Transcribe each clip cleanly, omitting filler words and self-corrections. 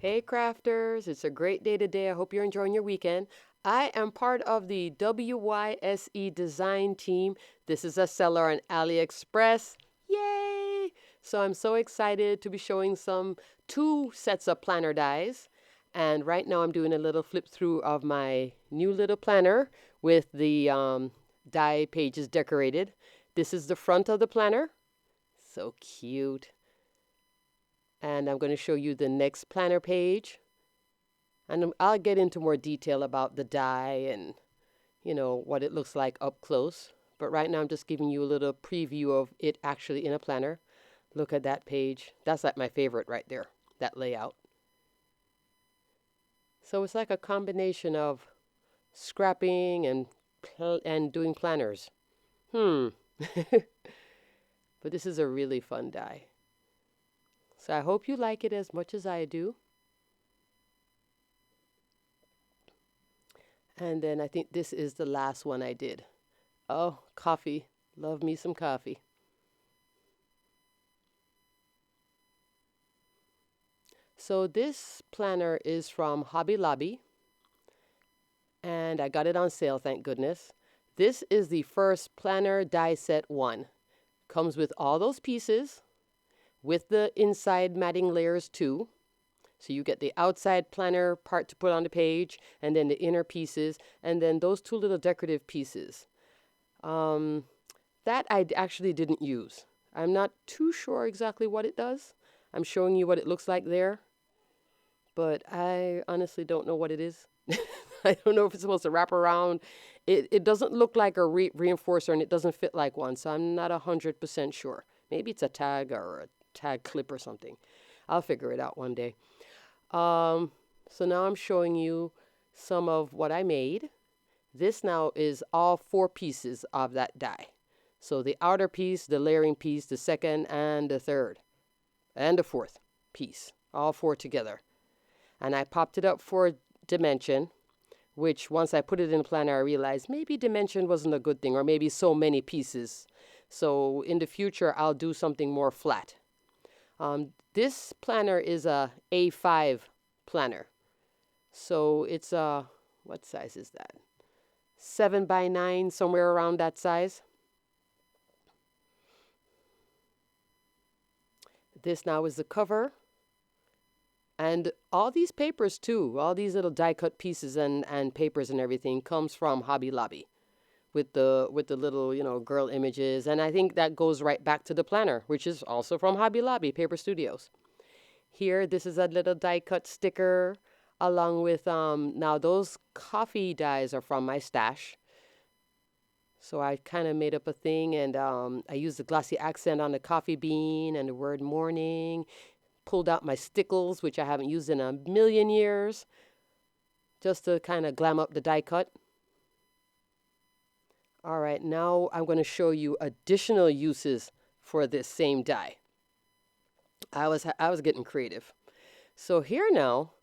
Hey crafters, it's a great day today. I hope you're enjoying your weekend. I am part of the WYSE design team. This is a seller on Aliexpress. Yay! So I'm so excited to be showing two sets of planner dies. And right now I'm doing a little flip through of my new little planner with the die pages decorated. This is the front of the planner. So cute. And I'm going to show you the next planner page. And I'll get into more detail about the die and, what it looks like up close. But right now I'm just giving you a little preview of it actually in a planner. Look at that page. That's like my favorite right there, that layout. So it's like a combination of scrapping and doing planners. But this is a really fun die. So I hope you like it as much as I do. And then I think this is the last one I did. Oh, coffee. Love me some coffee. So this planner is from Hobby Lobby. And I got it on sale, thank goodness. This is the first planner die set one. Comes with all those pieces, with the inside matting layers too. So you get the outside planner part to put on the page, and then the inner pieces, and then those two little decorative pieces. That I actually didn't use. I'm not too sure exactly what it does. I'm showing you what it looks like there, but I honestly don't know what it is. I don't know if it's supposed to wrap around. It doesn't look like a reinforcer, and it doesn't fit like one, so I'm not 100% sure. Maybe it's a tag or a tag clip or something. I'll figure it out one day. So now I'm showing you some of what I made. This now is all four pieces of that die. So the outer piece, the layering piece, the second and the third, and the fourth piece, all four together. And I popped it up for dimension, which once I put it in the planner, I realized maybe dimension wasn't a good thing, or maybe so many pieces. So in the future, I'll do something more flat. This planner is a A5 planner. So it's what size is that? 7x9, somewhere around that size. This now is the cover. And all these papers too, all these little die cut pieces and papers and everything comes from Hobby Lobby with the little, girl images. And I think that goes right back to the planner, which is also from Hobby Lobby, Paper Studios. Here, this is a little die cut sticker along with, now those coffee dies are from my stash. So I kind of made up a thing, and I used the glossy accent on the coffee bean and the word morning. Pulled out my stickles, which I haven't used in a million years, just to kind of glam up the die cut. All right, now I'm going to show you additional uses for this same die. I was getting creative. So here now,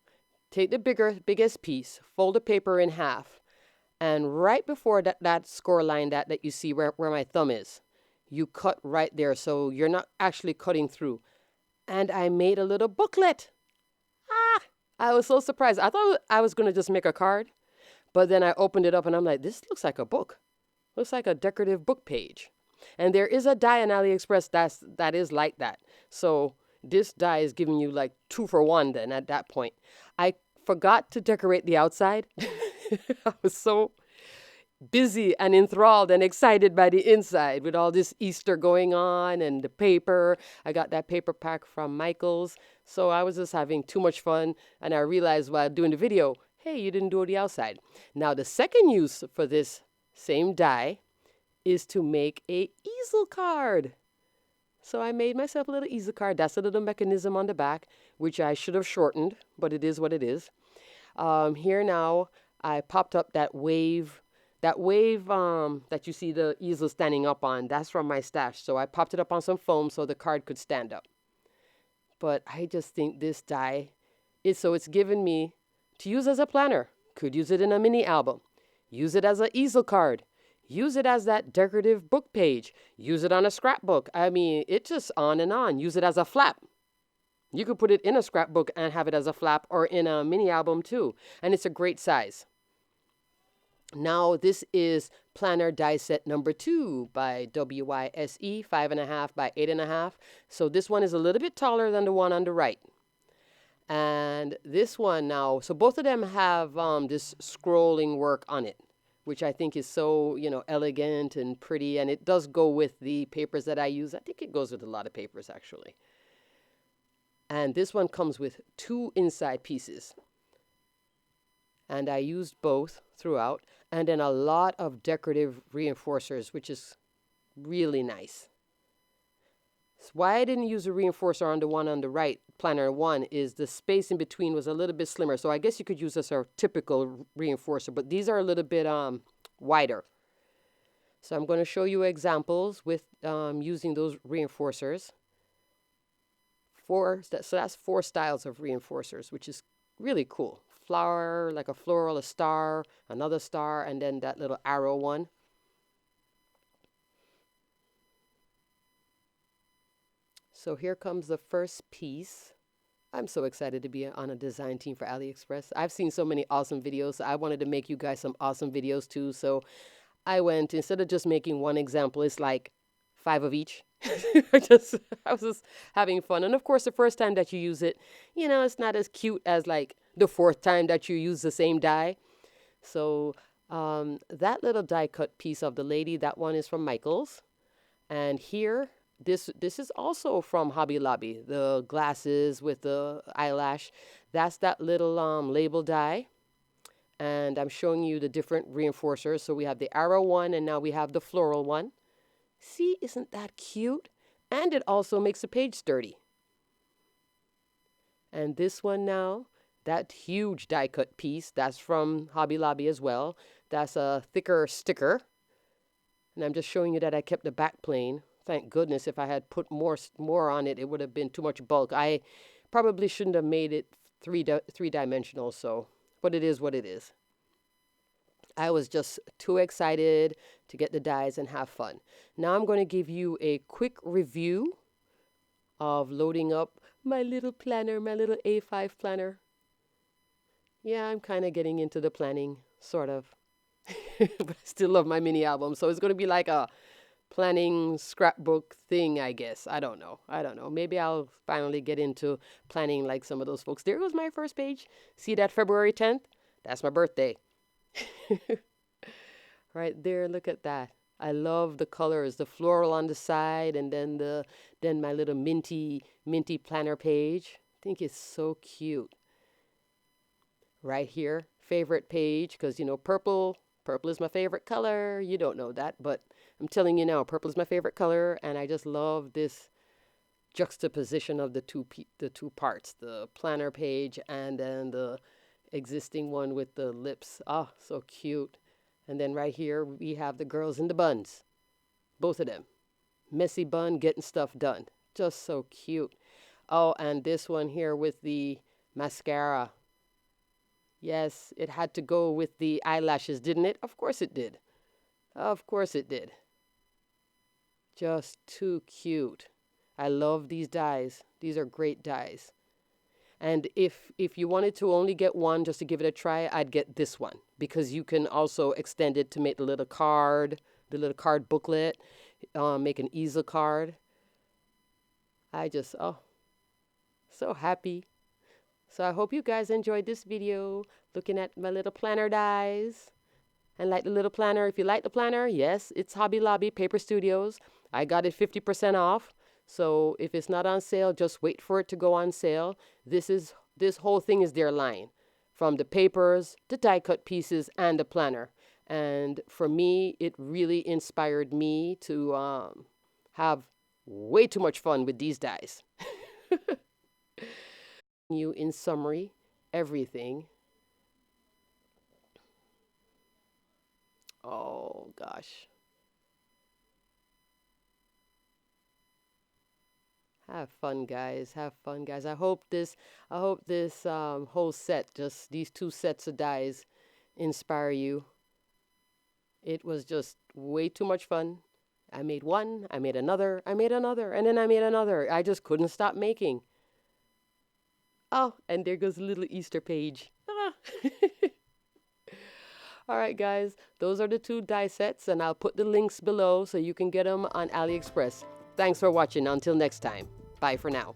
take the biggest piece, fold the paper in half, and right before that score line that you see where my thumb is, you cut right there, so you're not actually cutting through. And I made a little booklet. I was so surprised. I thought I was going to just make a card, but then I opened it up and I'm like, this looks like a book. Looks like a decorative book page. And there is a die on AliExpress that is like that. So this die is giving you like 2 for 1 then at that point. I forgot to decorate the outside. I was so busy and enthralled and excited by the inside with all this Easter going on and the paper. I got that paper pack from Michael's. So I was just having too much fun. And I realized while doing the video, hey, you didn't do the outside. Now the second use for this same die is to make a easel card. So I made myself a little easel card. That's a little mechanism on the back, which I should have shortened, but it is what it is. Here now, I popped up that wave that you see the easel standing up on. That's from my stash. So I popped it up on some foam so the card could stand up. But I just think this die it's given me to use as a planner. Could use it in a mini album. Use it as an easel card. Use it as that decorative book page. Use it on a scrapbook. I mean, it's just on and on. Use it as a flap. You could put it in a scrapbook and have it as a flap or in a mini album too. And it's a great size. Now, this is planner die set number 2 by WYSE, 5.5 by 8.5. So this one is a little bit taller than the one on the right. And this one now, so both of them have this scrolling work on it, which I think is so, elegant and pretty. And it does go with the papers that I use. I think it goes with a lot of papers, actually. And this one comes with 2 inside pieces. And I used both throughout. And then a lot of decorative reinforcers, which is really nice. So why I didn't use a reinforcer on the one on the right, planner 1, is the space in between was a little bit slimmer. So I guess you could use this as a typical reinforcer, but these are a little bit wider. So I'm going to show you examples with using those reinforcers. So that's 4 styles of reinforcers, which is really cool. Flower, like a floral, a star, another star, and then that little arrow one. So here comes the first piece. I'm so excited to be on a design team for Aliexpress. I've seen so many awesome videos. So I wanted to make you guys some awesome videos too. So I went, instead of just making one example, it's like 5 of each. I was just having fun. And of course, the first time that you use it, it's not as cute as like the 4th time that you use the same die. So that little die cut piece of the lady, that one is from Michaels. And here, this is also from Hobby Lobby. The glasses with the eyelash, that's that little label die. And I'm showing you the different reinforcers. So we have the arrow one, and now we have the floral one. See, isn't that cute? And it also makes the page sturdy. And this one now, that huge die cut piece, that's from Hobby Lobby as well. That's a thicker sticker. And I'm just showing you that I kept the back plain. Thank goodness, if I had put more on it, it would have been too much bulk. I probably shouldn't have made it three-dimensional, but it is what it is. I was just too excited to get the dies and have fun. Now I'm going to give you a quick review of loading up my little planner, my little A5 planner. Yeah, I'm kind of getting into the planning, sort of. But I still love my mini album. So it's going to be like a planning scrapbook thing, I guess. I don't know. Maybe I'll finally get into planning like some of those folks. There goes my first page. See that February 10th? That's my birthday. Right there, look at that. I love the colors, the floral on the side, and then my little minty planner page. I think it's so cute. Right here, favorite page, because purple is my favorite color. You don't know that, but I'm telling you now, purple is my favorite color, and I just love this juxtaposition of the two parts, the planner page and then the existing one with the lips. Oh, so cute. And then right here we have the girls in the buns, both of them. Messy bun, getting stuff done. Just so cute. Oh, and this one here with the mascara. Yes, it had to go with the eyelashes, didn't it? Of course it did. Of course it did. Just too cute. I love these dies. These are great dies. And if you wanted to only get one just to give it a try, I'd get this one, because you can also extend it to make the little card booklet, make an easel card. So happy. So I hope you guys enjoyed this video, looking at my little planner dies. And like the little planner, if you like the planner, yes, it's Hobby Lobby Paper Studios. I got it 50% off. So if it's not on sale, just wait for it to go on sale. This whole thing is their line, from the papers, the die cut pieces, and the planner. And for me, it really inspired me to have way too much fun with these dies. You, in summary, everything. Oh gosh. Have fun, guys. Have fun, guys. I hope this whole set, just these 2 sets of dies, inspire you. It was just way too much fun. I made one, I made another, and then I made another. I just couldn't stop making. Oh, and there goes a little Easter page. Ah. All right, guys, those are the two die sets, and I'll put the links below so you can get them on AliExpress. Thanks for watching. Until next time. Bye for now.